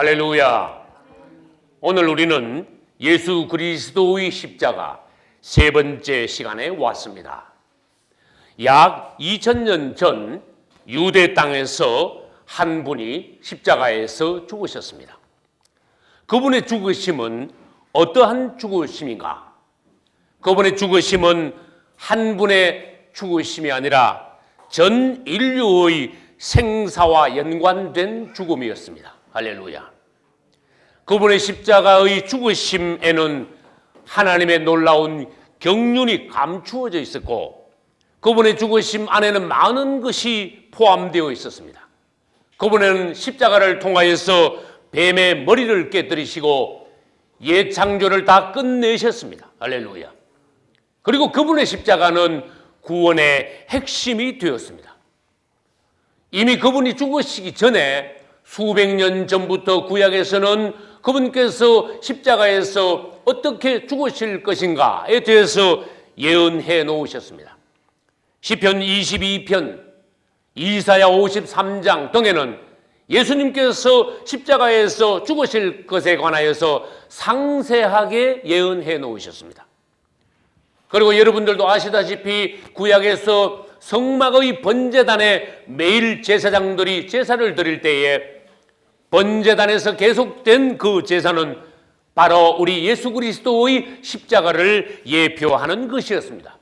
할렐루야. 오늘 우리는 예수 그리스도의 십자가 세 번째 시간에 왔습니다. 약 2000년 전 유대 땅에서 한 분이 십자가에서 죽으셨습니다. 그분의 죽으심은 어떠한 죽으심인가? 그분의 죽으심은 한 분의 죽으심이 아니라 전 인류의 생사와 연관된 죽음이었습니다. 할렐루야. 그분의 십자가의 죽으심에는 하나님의 놀라운 경륜이 감추어져 있었고, 그분의 죽으심 안에는 많은 것이 포함되어 있었습니다. 그분은 십자가를 통하여서 뱀의 머리를 깨뜨리시고 옛 창조를 다 끝내셨습니다. 할렐루야. 그리고 그분의 십자가는 구원의 핵심이 되었습니다. 이미 그분이 죽으시기 전에 수백 년 전부터 구약에서는 그분께서 십자가에서 어떻게 죽으실 것인가에 대해서 예언해 놓으셨습니다. 시편 22편, 이사야 53장 등에는 예수님께서 십자가에서 죽으실 것에 관하여서 상세하게 예언해 놓으셨습니다. 그리고 여러분들도 아시다시피 구약에서 성막의 번제단에 매일 제사장들이 제사를 드릴 때에 번제단에서 계속된 그 제사는 바로 우리 예수 그리스도의 십자가를 예표하는 것이었습니다.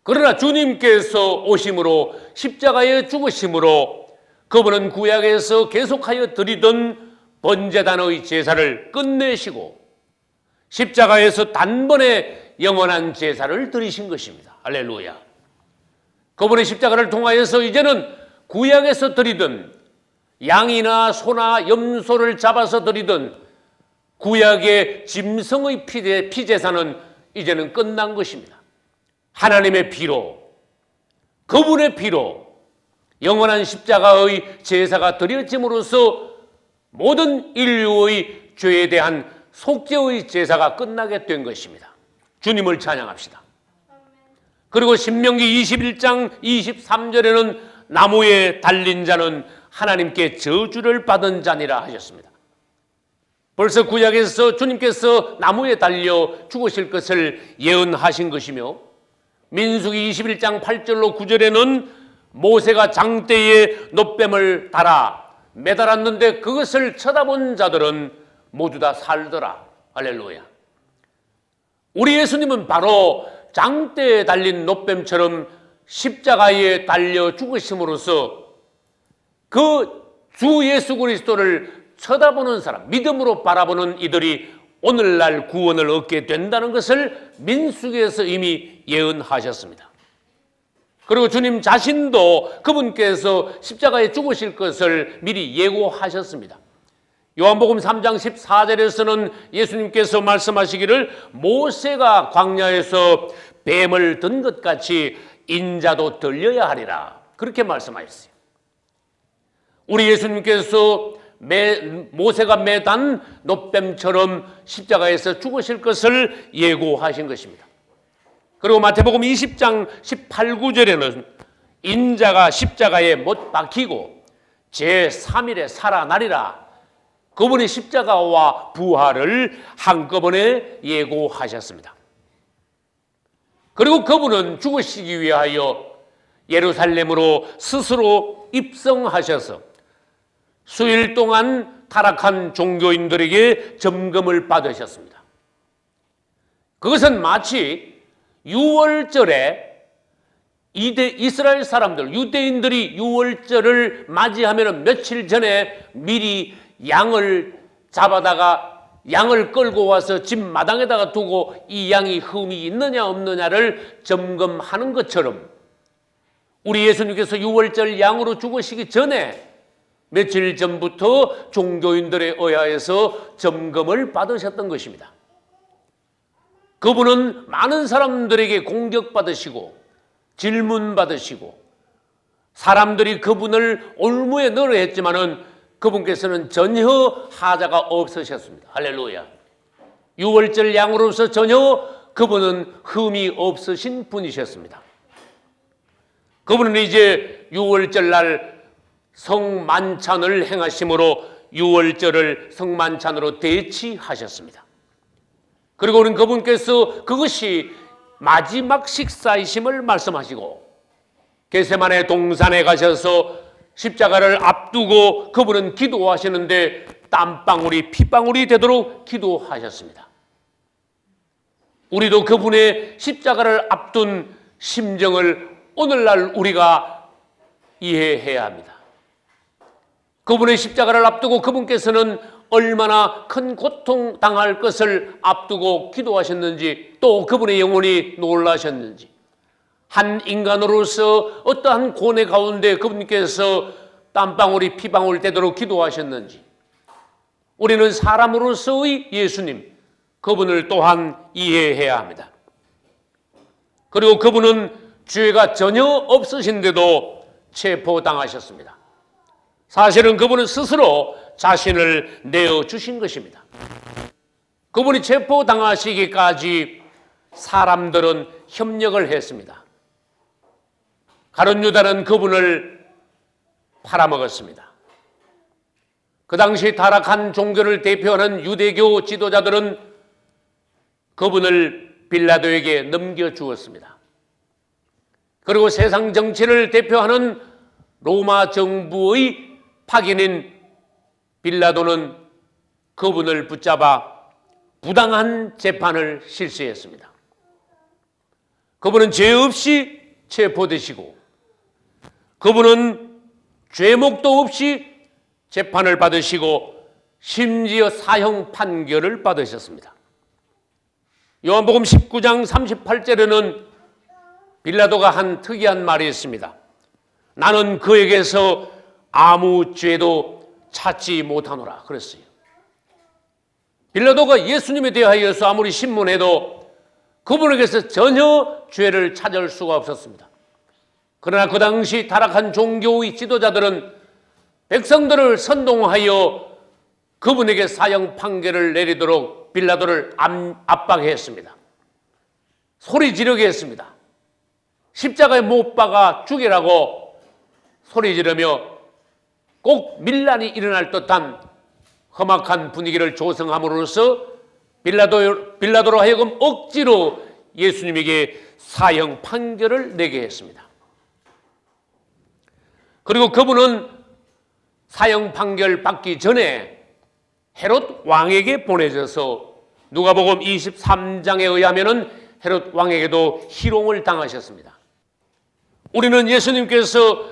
그러나 주님께서 오심으로 십자가에 죽으심으로 그분은 구약에서 계속하여 드리던 번제단의 제사를 끝내시고 십자가에서 단번에 영원한 제사를 드리신 것입니다. 할렐루야. 그분의 십자가를 통하여서 이제는 구약에서 드리던 양이나 소나 염소를 잡아서 드리던 구약의 짐승의 피제사는 이제는 끝난 것입니다. 하나님의 피로, 그분의 피로 영원한 십자가의 제사가 드려짐으로써 모든 인류의 죄에 대한 속죄의 제사가 끝나게 된 것입니다. 주님을 찬양합시다. 그리고 신명기 21장 23절에는 나무에 달린 자는 하나님께 저주를 받은 자니라 하셨습니다. 벌써 구약에서 주님께서 나무에 달려 죽으실 것을 예언하신 것이며, 민수기 21장 8절로 9절에는 모세가 장대에 놋뱀을 달아 매달았는데 그것을 쳐다본 자들은 모두 다 살더라. 할렐루야. 우리 예수님은 바로 장대에 달린 놋뱀처럼 십자가에 달려 죽으심으로써 그 주 예수 그리스도를 쳐다보는 사람, 믿음으로 바라보는 이들이 오늘날 구원을 얻게 된다는 것을 민수기에서 이미 예언하셨습니다. 그리고 주님 자신도 그분께서 십자가에 죽으실 것을 미리 예고하셨습니다. 요한복음 3장 14절에서는 예수님께서 말씀하시기를 모세가 광야에서 뱀을 든 것 같이 인자도 들려야 하리라, 그렇게 말씀하셨어요. 우리 예수님께서 모세가 매단 놋뱀처럼 십자가에서 죽으실 것을 예고하신 것입니다. 그리고 마태복음 20장 18, 19절에는 인자가 십자가에 못 박히고 제3일에 살아나리라, 그분의 십자가와 부활을 한꺼번에 예고하셨습니다. 그리고 그분은 죽으시기 위하여 예루살렘으로 스스로 입성하셔서 수일 동안 타락한 종교인들에게 점검을 받으셨습니다. 그것은 마치 유월절에 이스라엘 사람들, 유대인들이 유월절을 맞이하면 며칠 전에 미리 양을 잡아다가 양을 끌고 와서 집 마당에다가 두고 이 양이 흠이 있느냐 없느냐를 점검하는 것처럼 우리 예수님께서 유월절 양으로 죽으시기 전에 며칠 전부터 종교인들에 의하여서 점검을 받으셨던 것입니다. 그분은 많은 사람들에게 공격받으시고 질문받으시고 사람들이 그분을 올무에 넣으려 했지만은 그분께서는 전혀 하자가 없으셨습니다. 할렐루야. 유월절 양으로서 전혀 그분은 흠이 없으신 분이셨습니다. 그분은 이제 유월절 날 성만찬을 행하심으로 유월절을 성만찬으로 대치하셨습니다. 그리고 우리는 그분께서 그것이 마지막 식사이심을 말씀하시고 겟세마네 동산에 가셔서 십자가를 앞두고 그분은 기도하시는데 땀방울이 피방울이 되도록 기도하셨습니다. 우리도 그분의 십자가를 앞둔 심정을 오늘날 우리가 이해해야 합니다. 그분의 십자가를 앞두고 그분께서는 얼마나 큰 고통 당할 것을 앞두고 기도하셨는지, 또 그분의 영혼이 놀라셨는지, 한 인간으로서 어떠한 고뇌 가운데 그분께서 땀방울이 피방울 되도록 기도하셨는지, 우리는 사람으로서의 예수님, 그분을 또한 이해해야 합니다. 그리고 그분은 죄가 전혀 없으신데도 체포당하셨습니다. 사실은 그분은 스스로 자신을 내어주신 것입니다. 그분이 체포당하시기까지 사람들은 협력을 했습니다. 가룟 유다는 그분을 팔아먹었습니다. 그 당시 타락한 종교를 대표하는 유대교 지도자들은 그분을 빌라도에게 넘겨주었습니다. 그리고 세상 정치를 대표하는 로마 정부의 파견인 빌라도는 그분을 붙잡아 부당한 재판을 실시했습니다. 그분은 죄 없이 체포되시고 그분은 죄목도 없이 재판을 받으시고 심지어 사형 판결을 받으셨습니다. 요한복음 19장 38절에는 빌라도가 한 특이한 말이 있습니다. 나는 그에게서 아무 죄도 찾지 못하노라 그랬어요. 빌라도가 예수님에 대하여서 아무리 신문해도 그분에게서 전혀 죄를 찾을 수가 없었습니다. 그러나 그 당시 타락한 종교의 지도자들은 백성들을 선동하여 그분에게 사형 판결을 내리도록 빌라도를 압박했습니다. 소리 지르게 했습니다. 십자가에 못 박아 죽이라고 소리 지르며 꼭 밀란이 일어날 듯한 험악한 분위기를 조성함으로써 빌라도로 하여금 억지로 예수님에게 사형 판결을 내게 했습니다. 그리고 그분은 사형 판결 받기 전에 헤롯 왕에게 보내져서 누가복음 23장에 의하면 헤롯 왕에게도 희롱을 당하셨습니다. 우리는 예수님께서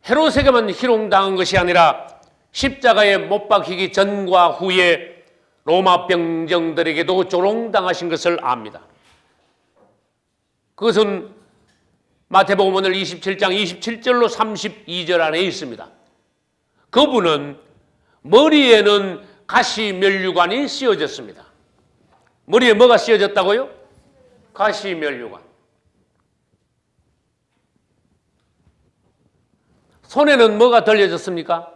헤롯에게만 희롱당한 것이 아니라 십자가에 못 박히기 전과 후에 로마 병정들에게도 조롱당하신 것을 압니다. 그것은 마태복음 오늘 27장 27절로 32절 안에 있습니다. 그분은 머리에는 가시 면류관이 씌워졌습니다. 머리에 뭐가 씌워졌다고요? 가시 면류관. 손에는 뭐가 들려졌습니까?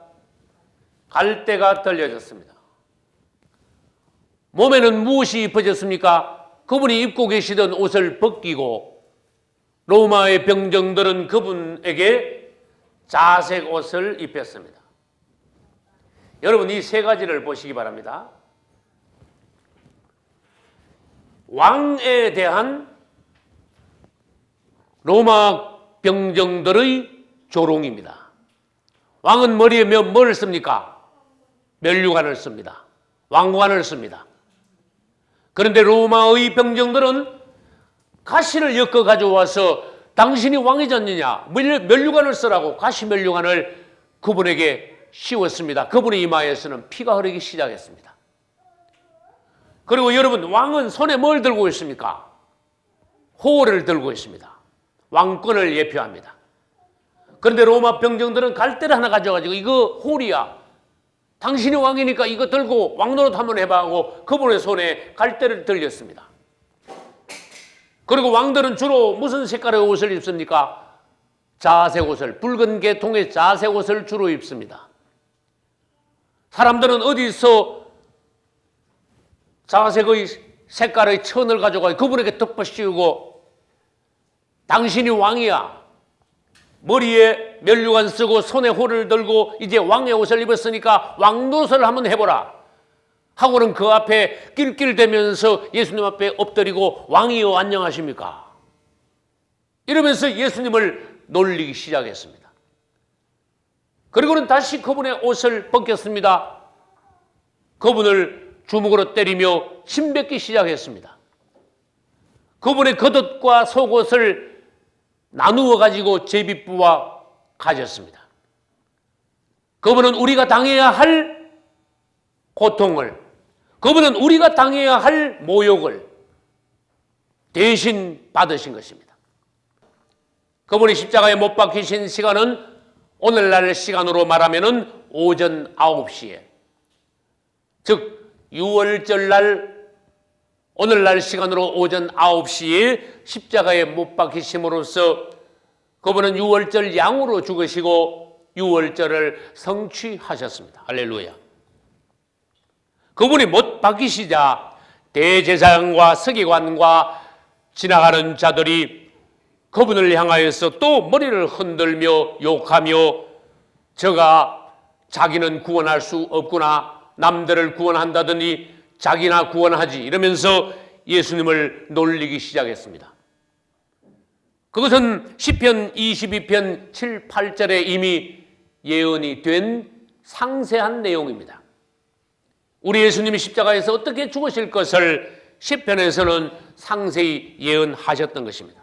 갈대가 들려졌습니다. 몸에는 무엇이 입혀졌습니까? 그분이 입고 계시던 옷을 벗기고 로마의 병정들은 그분에게 자색 옷을 입혔습니다. 여러분, 이 세 가지를 보시기 바랍니다. 왕에 대한 로마 병정들의 조롱입니다. 왕은 머리에 뭐를 씁니까? 면류관을 씁니다. 왕관을 씁니다. 그런데 로마의 병정들은 가시를 엮어 가져와서 당신이 왕이지 않느냐, 면류관을 쓰라고 가시 면류관을 그분에게 씌웠습니다. 그분의 이마에서는 피가 흐르기 시작했습니다. 그리고 여러분, 왕은 손에 뭘 들고 있습니까? 호를 들고 있습니다. 왕권을 예표합니다. 그런데 로마 병정들은 갈대를 하나 가져가지고 이거 홀이야, 당신이 왕이니까 이거 들고 왕노릇 한번 해봐 하고 그분의 손에 갈대를 들렸습니다. 그리고 왕들은 주로 무슨 색깔의 옷을 입습니까? 자색 옷을, 붉은 계통의 자색 옷을 주로 입습니다. 사람들은 어디서 자색의 색깔의 천을 가져가 그분에게 덮어 씌우고 당신이 왕이야, 머리에 앞에 면류관 쓰고 손에 호를 들고 이제 왕의 옷을 입었으니까 왕노릇을 한번 해보라 하고는 그 앞에 낄낄대면서 예수님 앞에 엎드리고 왕이여 안녕하십니까? 이러면서 예수님을 놀리기 시작했습니다. 그리고는 다시 그분의 옷을 벗겼습니다. 그분을 주먹으로 때리며 침뱉기 시작했습니다. 그분의 겉옷과 속옷을 나누어 가지고 제비부와 가졌습니다. 그분은 우리가 당해야 할 고통을, 그분은 우리가 당해야 할 모욕을 대신 받으신 것입니다. 그분이 십자가에 못 박히신 시간은 오늘날 시간으로 말하면 오전 9시에, 즉 6월절 날 오늘날 시간으로 오전 9시에 십자가에 못 박히심으로써 그분은 6월절 양으로 죽으시고 6월절을 성취하셨습니다. 할렐루야. 그분이 못 박히시자 대제사장과 서기관과 지나가는 자들이 그분을 향하여서 또 머리를 흔들며 욕하며 저가 자기는 구원할 수 없구나, 남들을 구원한다더니 자기나 구원하지, 이러면서 예수님을 놀리기 시작했습니다. 그것은 시편 22편 7, 8절에 이미 예언이 된 상세한 내용입니다. 우리 예수님이 십자가에서 어떻게 죽으실 것을 시편에서는 상세히 예언하셨던 것입니다.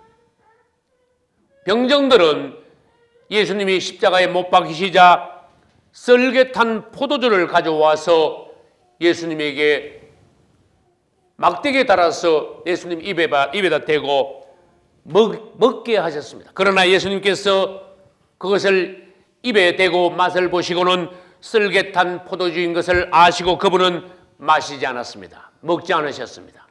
병정들은 예수님이 십자가에 못 박히시자 썰get한 포도주를 가져와서 예수님에게 막대기에 달아서 예수님 입에다 대고 먹게 하셨습니다. 그러나 예수님께서 그것을 입에 대고 맛을 보시고는 썰get한 포도주인 것을 아시고 그분은 마시지 않았습니다. 먹지 않으셨습니다.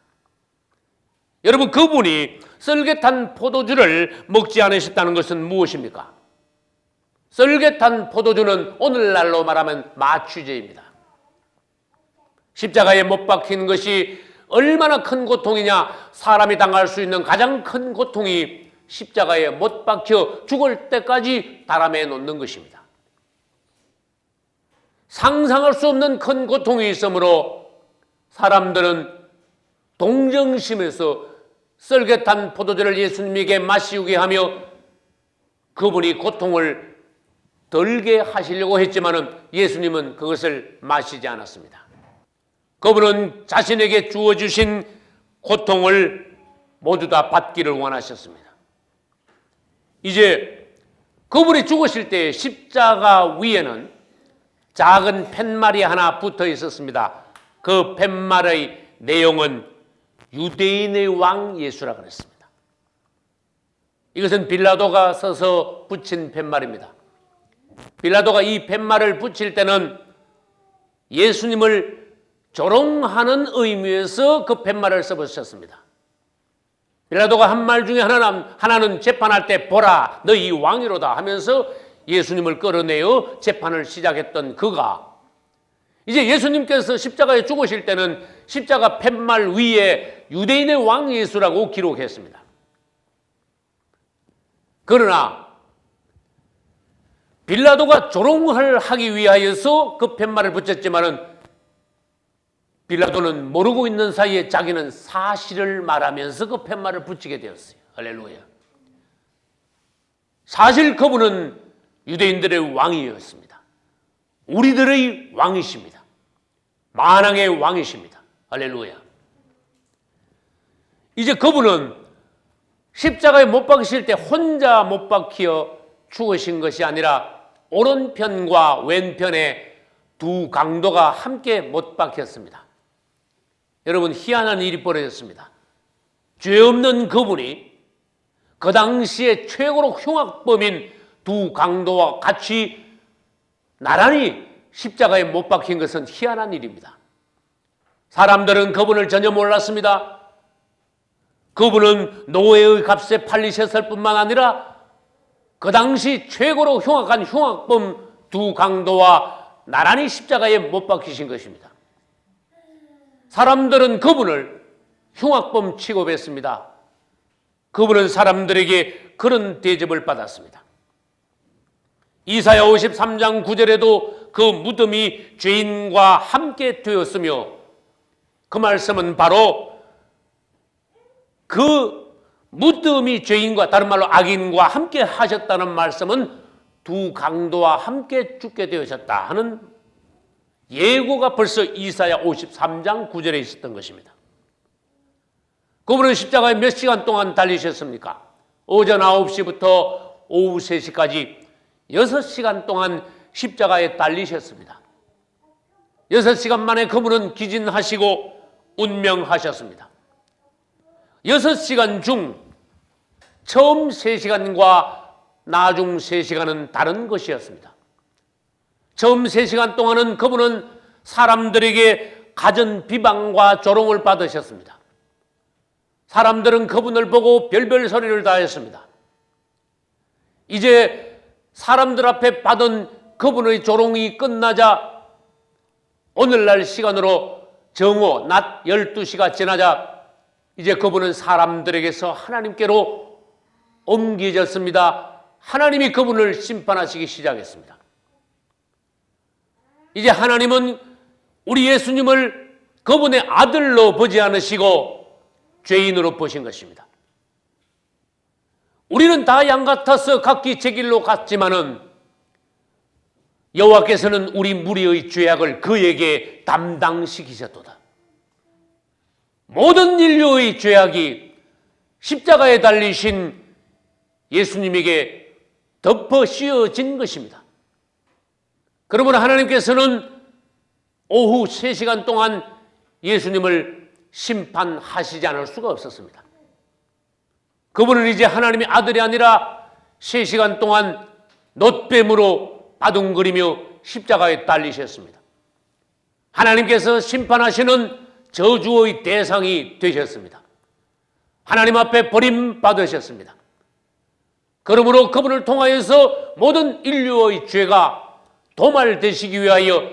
여러분, 그분이 썰get한 포도주를 먹지 않으셨다는 것은 무엇입니까? 썰get한 포도주는 오늘날로 말하면 마취제입니다. 십자가에 못 박힌 것이 얼마나 큰 고통이냐. 사람이 당할 수 있는 가장 큰 고통이 십자가에 못 박혀 죽을 때까지 달아매 놓는 것입니다. 상상할 수 없는 큰 고통이 있으므로 사람들은 동정심에서 썰get한 포도주를 예수님에게 마시게 하며 그분이 고통을 덜게 하시려고 했지만 예수님은 그것을 마시지 않았습니다. 그분은 자신에게 주어주신 고통을 모두 다 받기를 원하셨습니다. 이제 그분이 죽으실 때 십자가 위에는 작은 팻말이 하나 붙어 있었습니다. 그 팻말의 내용은 유대인의 왕 예수라 그랬습니다. 이것은 빌라도가 써서 붙인 팻말입니다. 빌라도가 이 팻말을 붙일 때는 예수님을 조롱하는 의미에서 그 팻말을 써붙였습니다. 빌라도가 한 말 중에 하나는 재판할 때 보라 너희 왕이로다 하면서 예수님을 끌어내어 재판을 시작했던 그가 이제 예수님께서 십자가에 죽으실 때는 십자가 팻말 위에 유대인의 왕 예수라고 기록했습니다. 그러나 빌라도가 조롱을 하기 위하여서 그 팻말을 붙였지만은 빌라도는 모르고 있는 사이에 자기는 사실을 말하면서 그 팻말을 붙이게 되었어요. 할렐루야. 사실 그분은 유대인들의 왕이었습니다. 우리들의 왕이십니다. 만왕의 왕이십니다. 할렐루야. 이제 그분은 십자가에 못 박히실 때 혼자 못 박혀 죽으신 것이 아니라 오른편과 왼편에 두 강도가 함께 못 박혔습니다. 여러분, 희한한 일이 벌어졌습니다. 죄 없는 그분이 그 당시에 최고로 흉악범인 두 강도와 같이 나란히 십자가에 못 박힌 것은 희한한 일입니다. 사람들은 그분을 전혀 몰랐습니다. 그분은 노예의 값에 팔리셨을 뿐만 아니라 그 당시 최고로 흉악한 흉악범 두 강도와 나란히 십자가에 못 박히신 것입니다. 사람들은 그분을 흉악범 취급했습니다. 그분은 사람들에게 그런 대접을 받았습니다. 이사야 53장 9절에도 그 무덤이 죄인과 함께 되었으며, 그 말씀은 바로 그 무덤이 죄인과, 다른 말로 악인과 함께 하셨다는 말씀은 두 강도와 함께 죽게 되셨다 하는 예고가 벌써 이사야 53장 9절에 있었던 것입니다. 그분은 십자가에 몇 시간 동안 달리셨습니까? 오전 9시부터 오후 3시까지 6시간 동안 십자가에 달리셨습니다. 6시간 만에 그분은 기진하시고 운명하셨습니다. 6시간 중 처음 3시간과 나중 3시간은 다른 것이었습니다. 처음 3시간 동안은 그분은 사람들에게 갖은 비방과 조롱을 받으셨습니다. 사람들은 그분을 보고 별별 소리를 다 했습니다. 이제 사람들 앞에 받은 그분의 조롱이 끝나자 오늘날 시간으로 정오 낮 12시가 지나자 이제 그분은 사람들에게서 하나님께로 옮겨졌습니다. 하나님이 그분을 심판하시기 시작했습니다. 이제 하나님은 우리 예수님을 그분의 아들로 보지 않으시고 죄인으로 보신 것입니다. 우리는 다 양 같아서 각기 제 길로 갔지만은 여호와께서는 우리 무리의 죄악을 그에게 담당시키셨도다. 모든 인류의 죄악이 십자가에 달리신 예수님에게 덮어 씌워진 것입니다. 그러므로 하나님께서는 오후 3시간 동안 예수님을 심판하시지 않을 수가 없었습니다. 그분은 이제 하나님의 아들이 아니라 3시간 동안 놋뱀으로 바둥거리며 십자가에 달리셨습니다. 하나님께서 심판하시는 저주의 대상이 되셨습니다. 하나님 앞에 버림받으셨습니다. 그러므로 그분을 통하여서 모든 인류의 죄가 도말되시기 위하여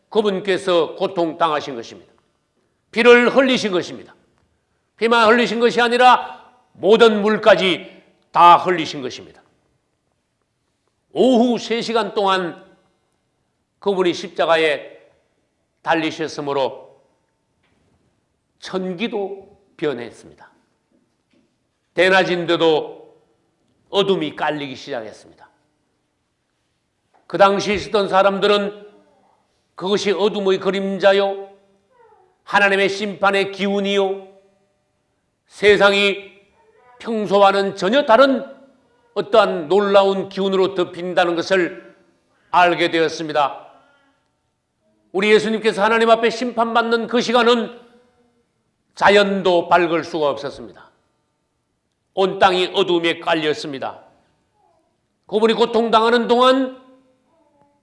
그분께서 고통당하신 것입니다. 피를 흘리신 것입니다. 피만 흘리신 것이 아니라 모든 물까지 다 흘리신 것입니다. 오후 3시간 동안 그분이 십자가에 달리셨으므로 천기도 변했습니다. 대낮인데도 어둠이 깔리기 시작했습니다. 그 당시 있었던 사람들은 그것이 어둠의 그림자요, 하나님의 심판의 기운이요, 세상이 평소와는 전혀 다른 어떠한 놀라운 기운으로 덮인다는 것을 알게 되었습니다. 우리 예수님께서 하나님 앞에 심판받는 그 시간은 자연도 밝을 수가 없었습니다. 온 땅이 어둠에 깔렸습니다. 그분이 고통당하는 동안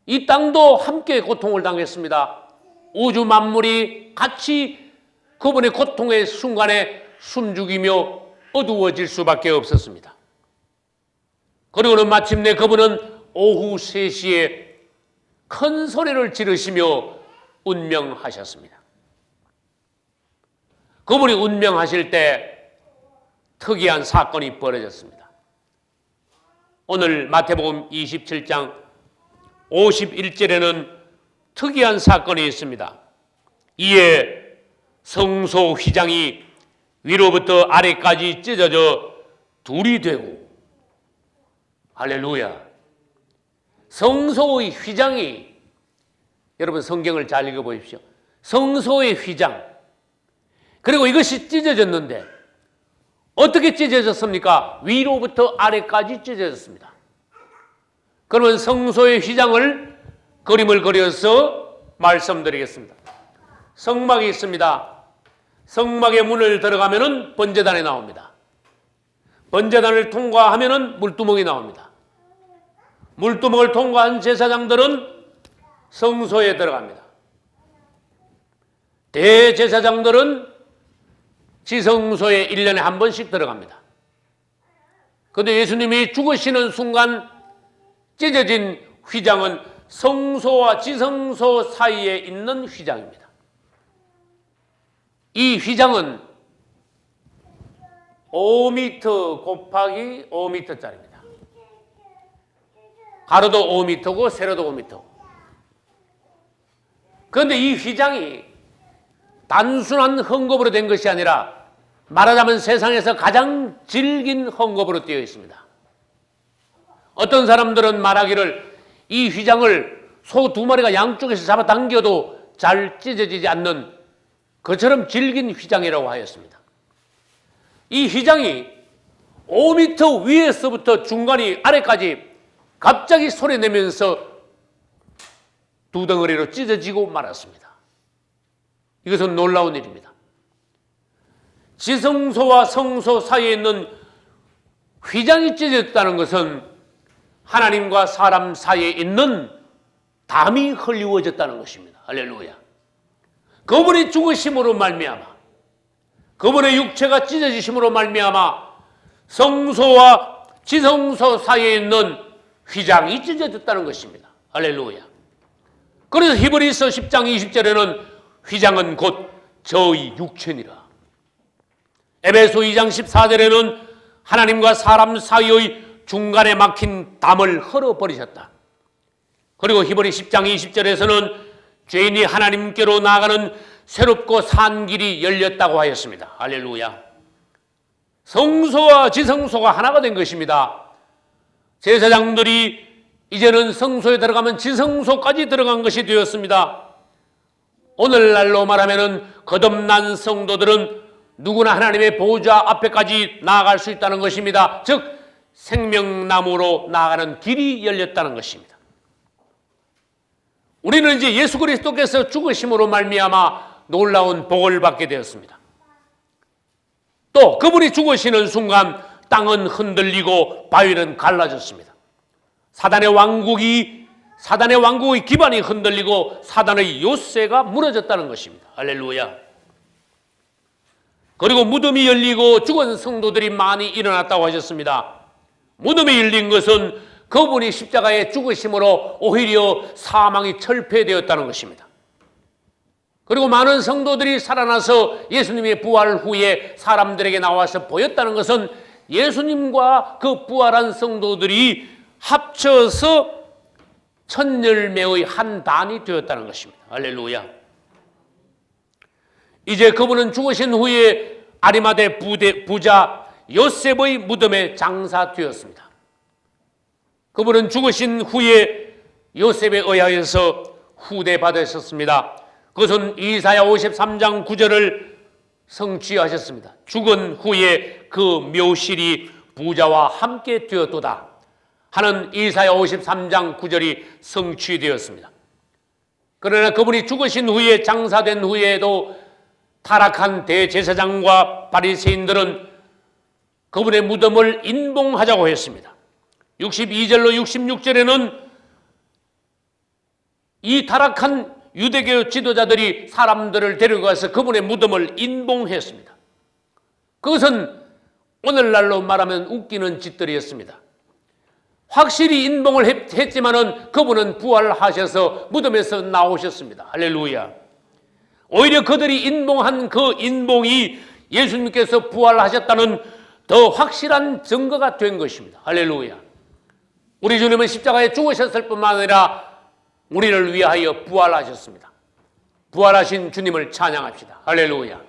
이 땅도 함께 고통을 당했습니다. 우주 만물이 같이 그분의 고통의 순간에 숨죽이며 어두워질 수밖에 없었습니다. 그리고는 마침내 그분은 오후 3시에 큰 소리를 지르시며 운명하셨습니다. 그분이 운명하실 때 특이한 사건이 벌어졌습니다. 오늘 마태복음 27장 51절에는 특이한 사건이 있습니다. 이에 성소 휘장이 위로부터 아래까지 찢어져 둘이 되고, 할렐루야. 성소의 휘장이, 여러분 성경을 잘 읽어보십시오. 성소의 휘장, 그리고 이것이 찢어졌는데 어떻게 찢어졌습니까? 위로부터 아래까지 찢어졌습니다. 그러면 성소의 휘장을 그림을 그려서 말씀드리겠습니다. 성막이 있습니다. 성막의 문을 들어가면은 번제단이 나옵니다. 번제단을 통과하면은 물두멍이 나옵니다. 물두멍을 통과한 제사장들은 성소에 들어갑니다. 대제사장들은 지성소에 1년에 한 번씩 들어갑니다. 그런데 예수님이 죽으시는 순간 찢어진 휘장은 성소와 지성소 사이에 있는 휘장입니다. 이 휘장은 5m 곱하기 5m짜리입니다. 가로도 5m고 세로도 5m. 그런데 이 휘장이 단순한 헝겊으로 된 것이 아니라 말하자면 세상에서 가장 질긴 헝겊으로 되어 있습니다. 어떤 사람들은 말하기를 이 휘장을 소 2마리가 양쪽에서 잡아당겨도 잘 찢어지지 않는 그처럼 질긴 휘장이라고 하였습니다. 이 휘장이 5m 위에서부터 중간이 아래까지 갑자기 소리내면서 두 덩어리로 찢어지고 말았습니다. 이것은 놀라운 일입니다. 지성소와 성소 사이에 있는 휘장이 찢어졌다는 것은 하나님과 사람 사이에 있는 담이 흘리워졌다는 것입니다. 할렐루야. 그분이 죽으심으로 말미암아, 그분의 육체가 찢어지심으로 말미암아 성소와 지성소 사이에 있는 휘장이 찢어졌다는 것입니다. 할렐루야. 그래서 히브리서 10장 20절에는 휘장은 곧 저의 육체니라. 에베소 2장 14절에는 하나님과 사람 사이의 중간에 막힌 담을 헐어버리셨다. 그리고 히브리 10장 20절에서는 죄인이 하나님께로 나아가는 새롭고 산 길이 열렸다고 하였습니다. 할렐루야. 성소와 지성소가 하나가 된 것입니다. 제사장들이 이제는 성소에 들어가면 지성소까지 들어간 것이 되었습니다. 오늘날로 말하면 거듭난 성도들은 누구나 하나님의 보좌 앞에까지 나아갈 수 있다는 것입니다. 즉 생명나무로 나아가는 길이 열렸다는 것입니다. 우리는 이제 예수 그리스도께서 죽으심으로 말미암아 놀라운 복을 받게 되었습니다. 또 그분이 죽으시는 순간 땅은 흔들리고 바위는 갈라졌습니다. 사단의 왕국의 기반이 흔들리고 사단의 요새가 무너졌다는 것입니다. 할렐루야. 그리고 무덤이 열리고 죽은 성도들이 많이 일어났다고 하셨습니다. 무덤이 열린 것은 그분이 십자가에 죽으심으로 오히려 사망이 철폐되었다는 것입니다. 그리고 많은 성도들이 살아나서 예수님의 부활 후에 사람들에게 나와서 보였다는 것은 예수님과 그 부활한 성도들이 합쳐서 천열매의 한 단이 되었다는 것입니다. 할렐루야. 이제 그분은 죽으신 후에 아리마대 부자 요셉의 무덤에 장사되었습니다. 그분은 죽으신 후에 요셉에 의하여서 후대받으셨습니다. 그것은 이사야 53장 9절을 성취하셨습니다. 죽은 후에 그 묘실이 부자와 함께 되었도다 하는 이사야 53장 9절이 성취되었습니다. 그러나 그분이 죽으신 후에 장사된 후에도 타락한 대제사장과 바리새인들은 그분의 무덤을 인봉하자고 했습니다. 62절로 66절에는 이 타락한 유대교 지도자들이 사람들을 데려가서 그분의 무덤을 인봉했습니다. 그것은 오늘날로 말하면 웃기는 짓들이었습니다. 확실히 인봉을 했지만은 그분은 부활하셔서 무덤에서 나오셨습니다. 할렐루야. 오히려 그들이 인봉한 그 인봉이 예수님께서 부활하셨다는 더 확실한 증거가 된 것입니다. 할렐루야. 우리 주님은 십자가에 죽으셨을 뿐만 아니라 우리를 위하여 부활하셨습니다. 부활하신 주님을 찬양합시다. 할렐루야.